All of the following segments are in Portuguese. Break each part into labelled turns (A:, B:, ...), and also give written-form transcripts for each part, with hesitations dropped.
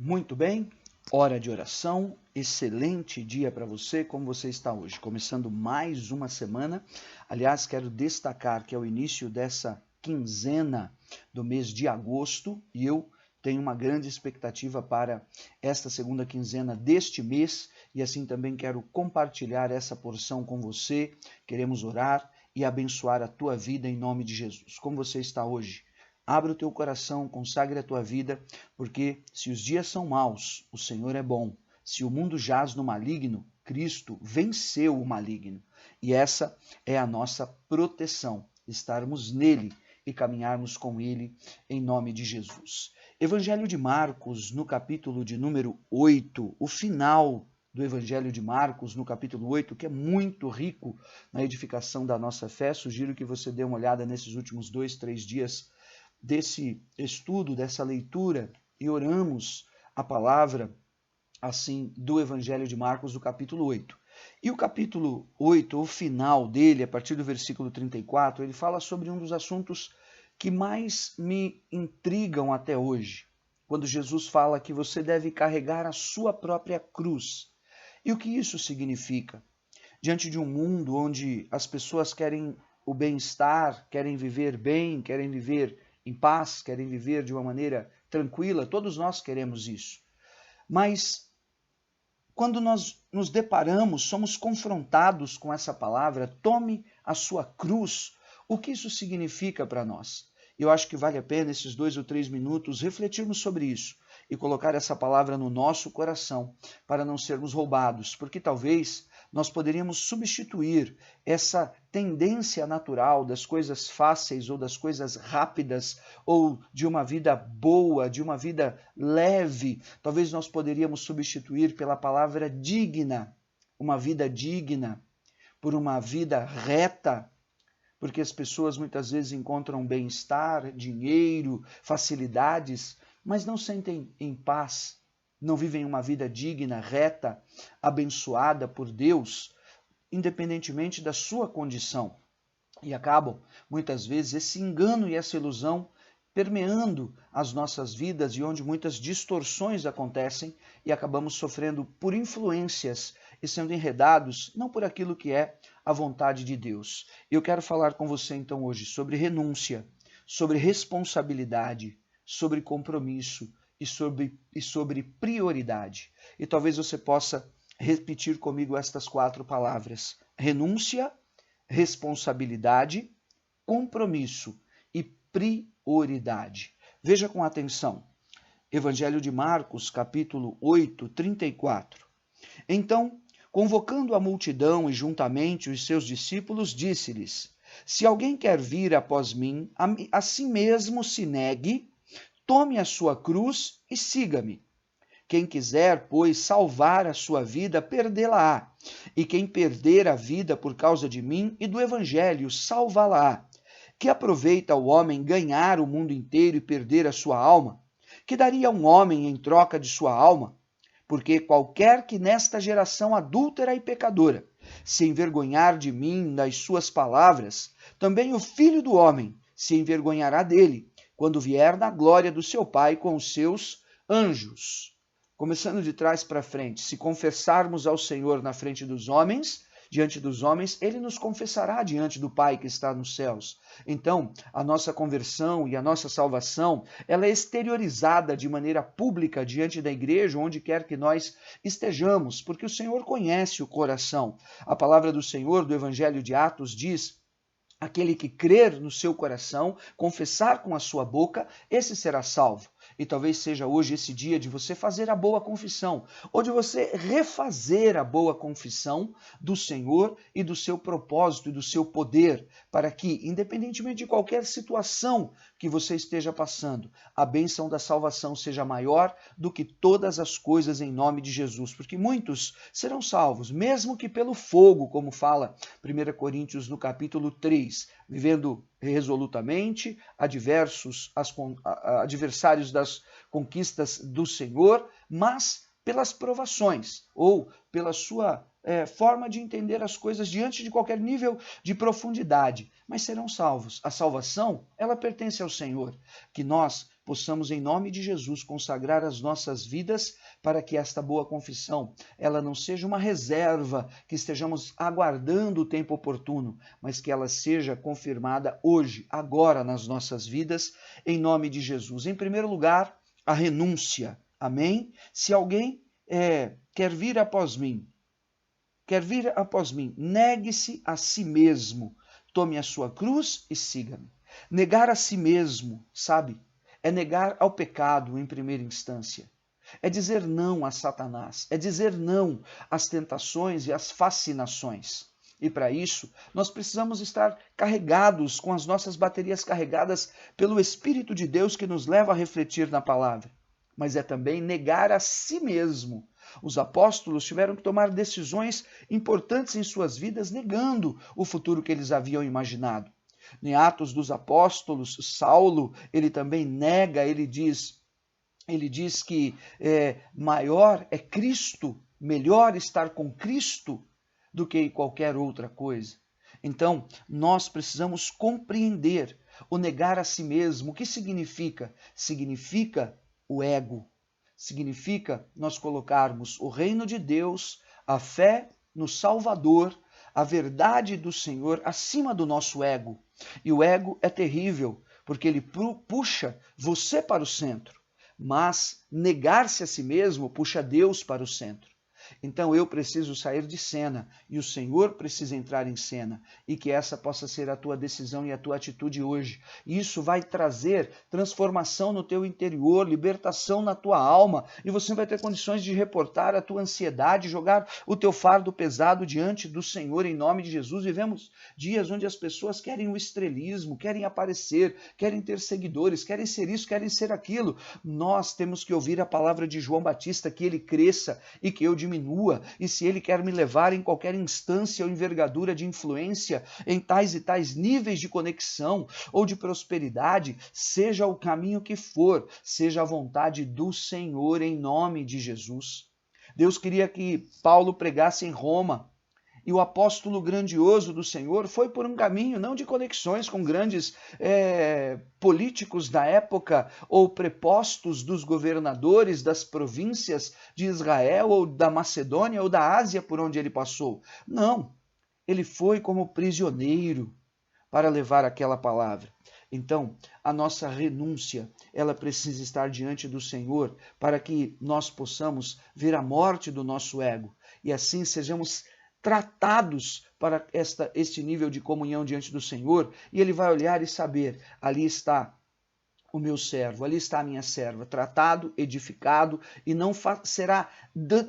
A: Muito bem, hora de oração, excelente dia para você, como você está hoje? Começando mais uma semana, aliás, quero destacar que é o início dessa quinzena do mês de agosto e eu tenho uma grande expectativa para esta segunda quinzena deste mês e assim também quero compartilhar essa porção com você, queremos orar e abençoar a tua vida em nome de Jesus. Como você está hoje? Abra o teu coração, consagre a tua vida, porque se os dias são maus, o Senhor é bom. Se o mundo jaz no maligno, Cristo venceu o maligno. E essa é a nossa proteção, estarmos nele e caminharmos com ele em nome de Jesus. Evangelho de Marcos, no capítulo de número 8, o final do Evangelho de Marcos, no capítulo 8, que é muito rico na edificação da nossa fé. Sugiro que você dê uma olhada nesses últimos 2-3 dias desse estudo, dessa leitura, e oramos a palavra, assim, do Evangelho de Marcos, do capítulo 8. E o capítulo 8, o final dele, a partir do versículo 34, ele fala sobre um dos assuntos que mais me intrigam até hoje, quando Jesus fala que você deve carregar a sua própria cruz. E o que isso significa? Diante de um mundo onde as pessoas querem o bem-estar, querem viver bem, querem viver em paz, querem viver de uma maneira tranquila, todos nós queremos isso. Mas quando nós nos deparamos, somos confrontados com essa palavra, tome a sua cruz, o que isso significa para nós? Eu acho que vale a pena esses 2 ou 3 minutos refletirmos sobre isso e colocar essa palavra no nosso coração para não sermos roubados, porque talvez nós poderíamos substituir essa tendência natural das coisas fáceis ou das coisas rápidas ou de uma vida boa, de uma vida leve. Talvez nós poderíamos substituir pela palavra digna, uma vida digna, por uma vida reta, porque as pessoas muitas vezes encontram bem-estar, dinheiro, facilidades, mas não sentem em paz, não vivem uma vida digna, reta, abençoada por Deus, independentemente da sua condição. E acabam, muitas vezes, esse engano e essa ilusão permeando as nossas vidas e onde muitas distorções acontecem e acabamos sofrendo por influências e sendo enredados não por aquilo que é a vontade de Deus. Eu quero falar com você então hoje sobre renúncia, sobre responsabilidade, sobre compromisso e sobre prioridade. E talvez você possa repetir comigo estas 4 palavras: renúncia, responsabilidade, compromisso e prioridade. Veja com atenção. Evangelho de Marcos, capítulo 8, 34. Então, convocando a multidão e juntamente os seus discípulos, disse-lhes: se alguém quer vir após mim, a si mesmo se negue, tome a sua cruz e siga-me. Quem quiser, pois, salvar a sua vida, perdê-la-á. E quem perder a vida por causa de mim e do Evangelho, salvá-la-á. Que aproveita o homem ganhar o mundo inteiro e perder a sua alma? Que daria um homem em troca de sua alma? Porque qualquer que nesta geração adúltera e pecadora se envergonhar de mim das suas palavras, também o Filho do Homem se envergonhará dele, quando vier na glória do seu Pai com os seus anjos. Começando de trás para frente, se confessarmos ao Senhor na frente dos homens, diante dos homens, ele nos confessará diante do Pai que está nos céus. Então, a nossa conversão e a nossa salvação, ela é exteriorizada de maneira pública diante da igreja, onde quer que nós estejamos, porque o Senhor conhece o coração. A palavra do Senhor, do Evangelho de Atos, diz: aquele que crer no seu coração, confessar com a sua boca, esse será salvo. E talvez seja hoje esse dia de você fazer a boa confissão, ou de você refazer a boa confissão do Senhor e do seu propósito e do seu poder, para que, independentemente de qualquer situação que você esteja passando, a bênção da salvação seja maior do que todas as coisas em nome de Jesus. Porque muitos serão salvos, mesmo que pelo fogo, como fala 1 Coríntios no capítulo 3, vivendo resolutamente, adversários das conquistas do Senhor, mas pelas provações ou pela sua forma de entender as coisas diante de qualquer nível de profundidade, mas serão salvos. A salvação, ela pertence ao Senhor. Que nós possamos, em nome de Jesus, consagrar as nossas vidas para que esta boa confissão, ela não seja uma reserva que estejamos aguardando o tempo oportuno, mas que ela seja confirmada hoje, agora nas nossas vidas, em nome de Jesus. Em primeiro lugar, a renúncia. Amém? Se alguém quer vir após mim, negue-se a si mesmo, tome a sua cruz e siga-me. Negar a si mesmo, sabe? É negar ao pecado em primeira instância. É dizer não a Satanás, é dizer não às tentações e às fascinações. E para isso, nós precisamos estar carregados, com as nossas baterias carregadas pelo Espírito de Deus que nos leva a refletir na palavra. Mas é também negar a si mesmo. Os apóstolos tiveram que tomar decisões importantes em suas vidas, negando o futuro que eles haviam imaginado. Em Atos dos Apóstolos, Saulo, ele também nega, ele diz que maior é Cristo, melhor estar com Cristo do que qualquer outra coisa. Então, nós precisamos compreender o negar a si mesmo. O que significa? Significa o ego. Significa nós colocarmos o reino de Deus, a fé no Salvador, a verdade do Senhor acima do nosso ego. E o ego é terrível, porque ele puxa você para o centro. Mas negar-se a si mesmo puxa Deus para o centro. Então eu preciso sair de cena e o Senhor precisa entrar em cena, e que essa possa ser a tua decisão e a tua atitude hoje. Isso vai trazer transformação no teu interior, libertação na tua alma, e você vai ter condições de reportar a tua ansiedade, jogar o teu fardo pesado diante do Senhor em nome de Jesus. Vivemos dias onde as pessoas querem o estrelismo, querem aparecer, querem ter seguidores, querem ser isso, querem ser aquilo. Nós temos que ouvir a palavra de João Batista, que ele cresça e que eu diminua, e se ele quer me levar em qualquer instância ou envergadura de influência, em tais e tais níveis de conexão ou de prosperidade, seja o caminho que for, seja a vontade do Senhor em nome de Jesus. Deus queria que Paulo pregasse em Roma, e o apóstolo grandioso do Senhor foi por um caminho não de conexões com grandes políticos da época ou prepostos dos governadores das províncias de Israel ou da Macedônia ou da Ásia por onde ele passou. Não, ele foi como prisioneiro para levar aquela palavra. Então, a nossa renúncia, ela precisa estar diante do Senhor para que nós possamos ver a morte do nosso ego e assim sejamos tratados para este nível de comunhão diante do Senhor, e ele vai olhar e saber, ali está o meu servo, ali está a minha serva, tratado, edificado, e não será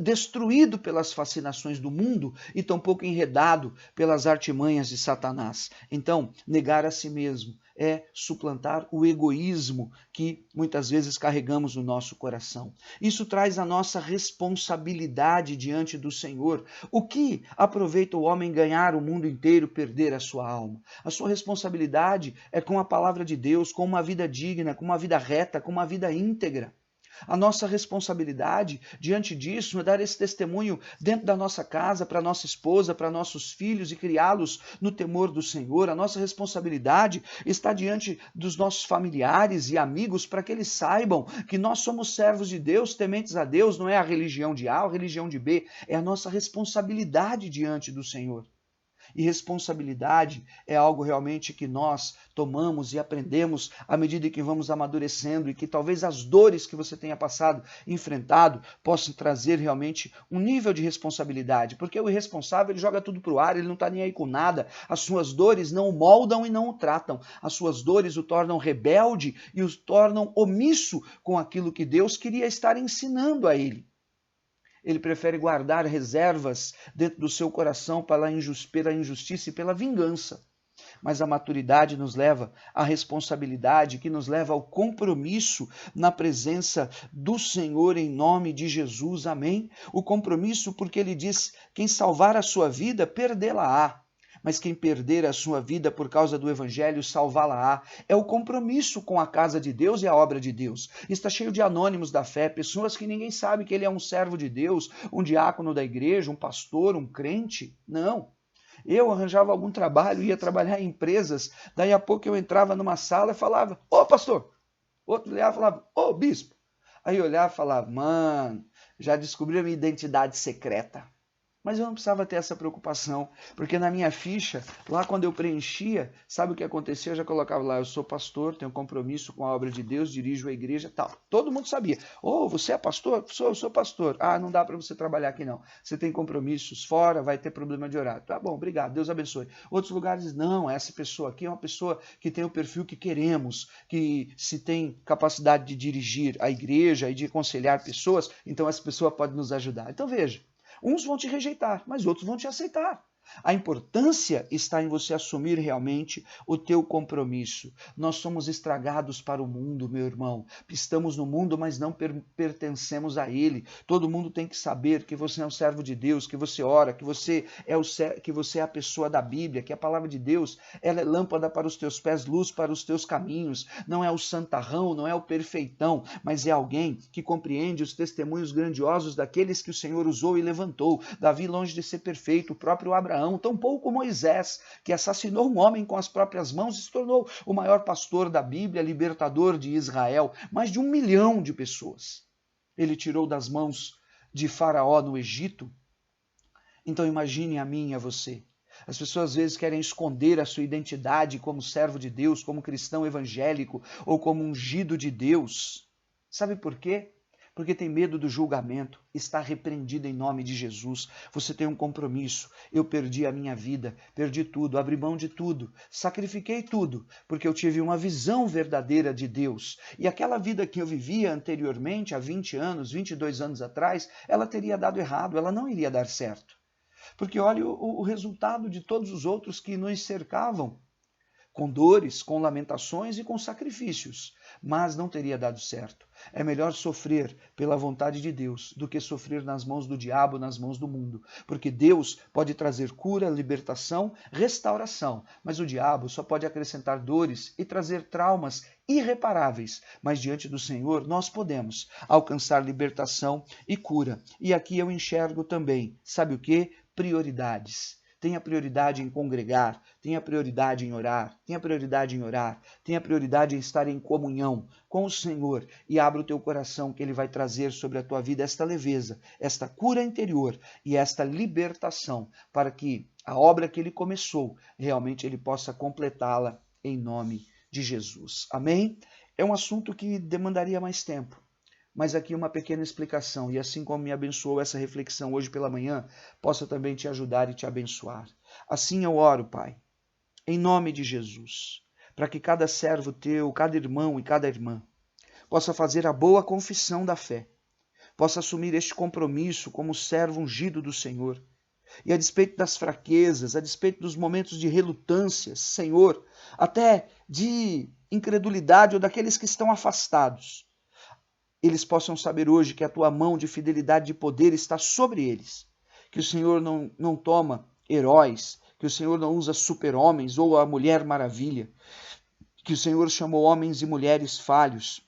A: destruído pelas fascinações do mundo e tampouco enredado pelas artimanhas de Satanás. Então, negar a si mesmo é suplantar o egoísmo que muitas vezes carregamos no nosso coração. Isso traz a nossa responsabilidade diante do Senhor. O que aproveita o homem ganhar o mundo inteiro, perder a sua alma? A sua responsabilidade é com a palavra de Deus, com uma vida digna, com uma vida reta, com uma vida íntegra. A nossa responsabilidade diante disso é dar esse testemunho dentro da nossa casa, para nossa esposa, para nossos filhos e criá-los no temor do Senhor. A nossa responsabilidade está diante dos nossos familiares e amigos para que eles saibam que nós somos servos de Deus, tementes a Deus, não é a religião de A ou a religião de B, é a nossa responsabilidade diante do Senhor. E responsabilidade é algo realmente que nós tomamos e aprendemos à medida que vamos amadurecendo, e que talvez as dores que você tenha passado, enfrentado, possam trazer realmente um nível de responsabilidade, porque o irresponsável ele joga tudo para o ar, ele não está nem aí com nada, as suas dores não o moldam e não o tratam, as suas dores o tornam rebelde e o tornam omisso com aquilo que Deus queria estar ensinando a ele. Ele prefere guardar reservas dentro do seu coração pela injustiça e pela vingança. Mas a maturidade nos leva à responsabilidade, que nos leva ao compromisso na presença do Senhor em nome de Jesus. Amém? O compromisso porque ele diz, quem salvar a sua vida, perdê-la-á. Mas quem perder a sua vida por causa do Evangelho, salvá-la-á. É o compromisso com a casa de Deus e a obra de Deus. Está cheio de anônimos da fé, pessoas que ninguém sabe que ele é um servo de Deus, um diácono da igreja, um pastor, um crente. Não. Eu arranjava algum trabalho, ia trabalhar em empresas, daí a pouco eu entrava numa sala e falava, ô pastor, Outro olhava e falava, ô bispo. Aí eu olhava e falava, mano, já descobri a minha identidade secreta. Mas eu não precisava ter essa preocupação, porque na minha ficha, lá quando eu preenchia, sabe o que acontecia? Eu já colocava lá, eu sou pastor, tenho compromisso com a obra de Deus, dirijo a igreja e tal. Todo mundo sabia. Oh, você é pastor? Eu sou pastor. Ah, não dá para você trabalhar aqui não. Você tem compromissos fora, vai ter problema de horário. Tá bom, obrigado, Deus abençoe. Outros lugares, não, essa pessoa aqui é uma pessoa que tem o perfil que queremos, que se tem capacidade de dirigir a igreja e de aconselhar pessoas, então essa pessoa pode nos ajudar. Então veja, uns vão te rejeitar, mas outros vão te aceitar. A importância está em você assumir realmente o teu compromisso. Nós somos estragados para o mundo, meu irmão. Estamos no mundo, mas não pertencemos a ele. Todo mundo tem que saber que você é um servo de Deus, que você ora, que você é a pessoa da Bíblia, que a palavra de Deus, ela é lâmpada para os teus pés, luz para os teus caminhos. Não é o santarrão, não é o perfeitão, mas é alguém que compreende os testemunhos grandiosos daqueles que o Senhor usou e levantou. Davi, longe de ser perfeito, o próprio Abraão, tampouco Moisés, que assassinou um homem com as próprias mãos e se tornou o maior pastor da Bíblia, libertador de Israel, mais de 1 milhão de pessoas. Ele tirou das mãos de Faraó no Egito. Então imagine a mim e a você. As pessoas às vezes querem esconder a sua identidade como servo de Deus, como cristão evangélico ou como ungido de Deus. Sabe por quê? Porque tem medo do julgamento, está repreendido em nome de Jesus. Você tem um compromisso. Eu perdi a minha vida, perdi tudo, abri mão de tudo, sacrifiquei tudo, porque eu tive uma visão verdadeira de Deus. E aquela vida que eu vivia anteriormente, há 20 anos, 22 anos atrás, ela teria dado errado, ela não iria dar certo. Porque olha o resultado de todos os outros que nos cercavam, com dores, com lamentações e com sacrifícios, mas não teria dado certo. É melhor sofrer pela vontade de Deus do que sofrer nas mãos do diabo, nas mãos do mundo, porque Deus pode trazer cura, libertação, restauração, mas o diabo só pode acrescentar dores e trazer traumas irreparáveis, mas diante do Senhor nós podemos alcançar libertação e cura. E aqui eu enxergo também, sabe o que? Prioridades. Tenha prioridade em congregar, tenha prioridade em orar, tenha prioridade em orar, tenha prioridade em estar em comunhão com o Senhor e abra o teu coração que Ele vai trazer sobre a tua vida esta leveza, esta cura interior e esta libertação para que a obra que Ele começou, realmente Ele possa completá-la em nome de Jesus. Amém? É um assunto que demandaria mais tempo. Mas aqui uma pequena explicação, e assim como me abençoou essa reflexão hoje pela manhã, possa também te ajudar e te abençoar. Assim eu oro, Pai, em nome de Jesus, para que cada servo teu, cada irmão e cada irmã, possa fazer a boa confissão da fé, possa assumir este compromisso como servo ungido do Senhor, e a despeito das fraquezas, a despeito dos momentos de relutâncias, Senhor, até de incredulidade ou daqueles que estão afastados, eles possam saber hoje que a tua mão de fidelidade e de poder está sobre eles, que o Senhor não toma heróis, que o Senhor não usa super-homens ou a Mulher Maravilha, que o Senhor chamou homens e mulheres falhos,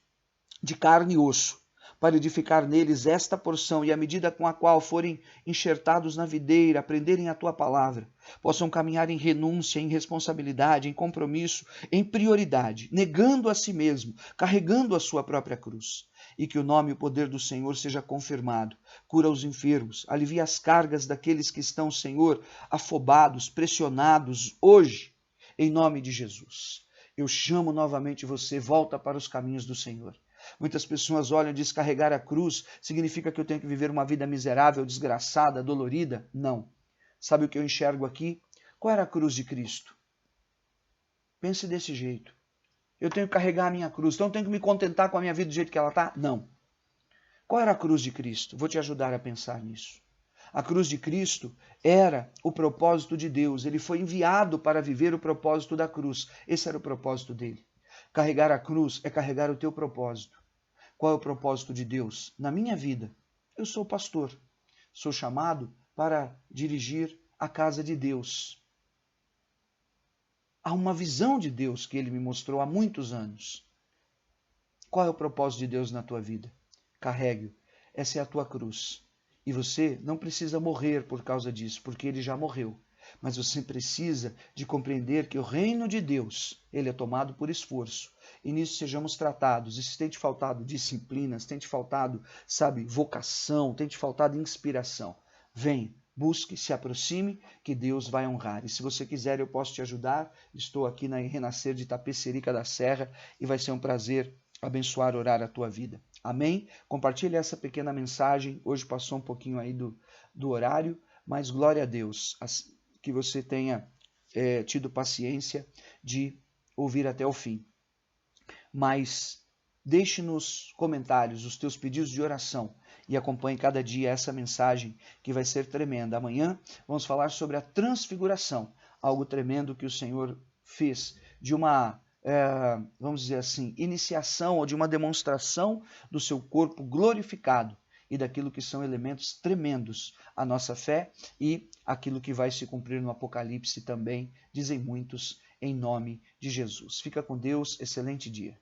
A: de carne e osso, para edificar neles esta porção, e à medida com a qual forem enxertados na videira, aprenderem a tua palavra, possam caminhar em renúncia, em responsabilidade, em compromisso, em prioridade, negando a si mesmo, carregando a sua própria cruz. E que o nome e o poder do Senhor seja confirmado. Cura os enfermos, alivia as cargas daqueles que estão, Senhor, afobados, pressionados hoje, em nome de Jesus. Eu chamo novamente você, volta para os caminhos do Senhor. Muitas pessoas olham, descarregar a cruz significa que eu tenho que viver uma vida miserável, desgraçada, dolorida? Não. Sabe o que eu enxergo aqui? Qual era a cruz de Cristo? Pense desse jeito. Eu tenho que carregar a minha cruz, então eu tenho que me contentar com a minha vida do jeito que ela está? Não. Qual era a cruz de Cristo? Vou te ajudar a pensar nisso. A cruz de Cristo era o propósito de Deus. Ele foi enviado para viver o propósito da cruz. Esse era o propósito dele. Carregar a cruz é carregar o teu propósito. Qual é o propósito de Deus? Na minha vida, eu sou pastor. Sou chamado para dirigir a casa de Deus. Há uma visão de Deus que ele me mostrou há muitos anos. Qual é o propósito de Deus na tua vida? Carregue-o. Essa é a tua cruz. E você não precisa morrer por causa disso, porque ele já morreu. Mas você precisa de compreender que o reino de Deus, ele é tomado por esforço. e nisso sejamos tratados. E se tem te faltado disciplina, se tem te faltado, sabe, vocação, tem te faltado inspiração, vem, busque, se aproxime, que Deus vai honrar. E se você quiser, eu posso te ajudar. Estou aqui na Renascer de Itapecerica da Serra e vai ser um prazer abençoar, orar a tua vida. Amém? Compartilhe essa pequena mensagem. Hoje passou um pouquinho aí do horário, mas glória a Deus, que você tenha tido paciência de ouvir até o fim. Mas deixe nos comentários os teus pedidos de oração e acompanhe cada dia essa mensagem que vai ser tremenda. Amanhã vamos falar sobre a transfiguração, algo tremendo que o Senhor fez de uma, vamos dizer assim, iniciação ou de uma demonstração do seu corpo glorificado e daquilo que são elementos tremendos à nossa fé e aquilo que vai se cumprir no Apocalipse também, dizem muitos, em nome de Jesus. Fica com Deus, excelente dia.